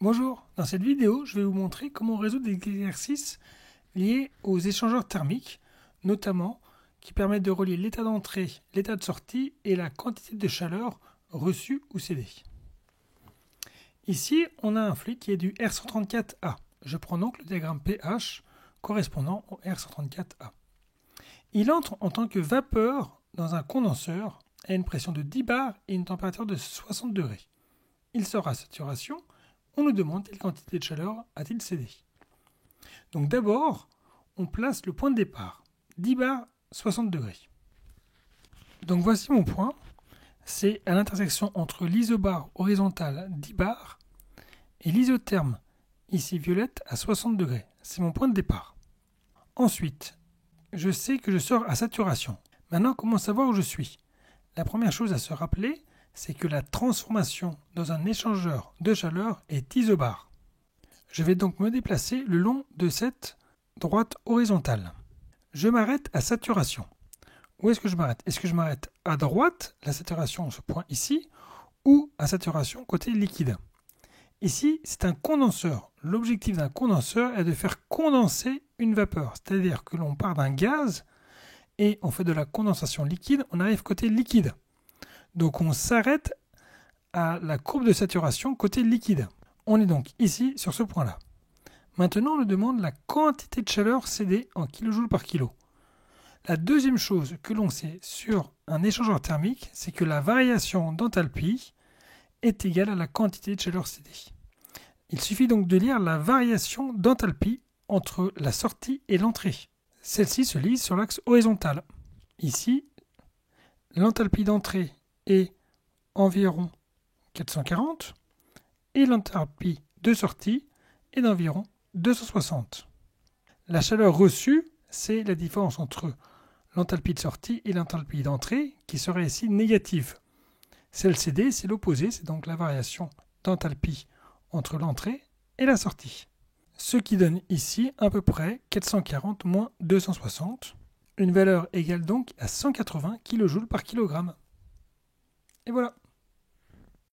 Bonjour, dans cette vidéo, je vais vous montrer comment résoudre des exercices liés aux échangeurs thermiques, notamment qui permettent de relier l'état d'entrée, l'état de sortie et la quantité de chaleur reçue ou cédée. Ici, on a un fluide qui est du R134A. Je prends donc le diagramme pH correspondant au R134A. Il entre en tant que vapeur dans un condenseur à une pression de 10 bars et une température de 60 degrés. Il sort à saturation. On nous demande quelle quantité de chaleur a-t-il cédé. Donc d'abord, on place le point de départ, 10 bars, 60 degrés. Donc voici mon point, c'est à l'intersection entre l'isobar horizontal 10 bars et l'isotherme, ici violette, à 60 degrés. C'est mon point de départ. Ensuite, je sais que je sors à saturation. Maintenant, comment savoir où je suis? La première chose à se rappeler, c'est que la transformation dans un échangeur de chaleur est isobar. Je vais donc me déplacer le long de cette droite horizontale. Je m'arrête à saturation. Où est-ce que je m'arrête? Est-ce que je m'arrête à droite, la saturation, ce point ici, ou à saturation côté liquide? Ici, c'est un condenseur. L'objectif d'un condenseur est de faire condenser une vapeur, c'est-à-dire que l'on part d'un gaz et on fait de la condensation liquide, on arrive côté liquide. Donc on s'arrête à la courbe de saturation côté liquide. On est donc ici sur ce point-là. Maintenant, on nous demande la quantité de chaleur cédée en kilojoules par kilo. La deuxième chose que l'on sait sur un échangeur thermique, c'est que la variation d'enthalpie est égale à la quantité de chaleur cédée. Il suffit donc de lire la variation d'enthalpie entre la sortie et l'entrée. Celle-ci se lise sur l'axe horizontal. Ici, l'enthalpie d'entrée est environ 440 et l'enthalpie de sortie est d'environ 260. La chaleur reçue, c'est la différence entre l'enthalpie de sortie et l'enthalpie d'entrée qui serait ici négative. Celle cédée, c'est l'opposé, c'est donc la variation d'enthalpie entre l'entrée et la sortie. Ce qui donne ici à peu près 440 moins 260, une valeur égale donc à 180 kJ par kilogramme. Et voilà.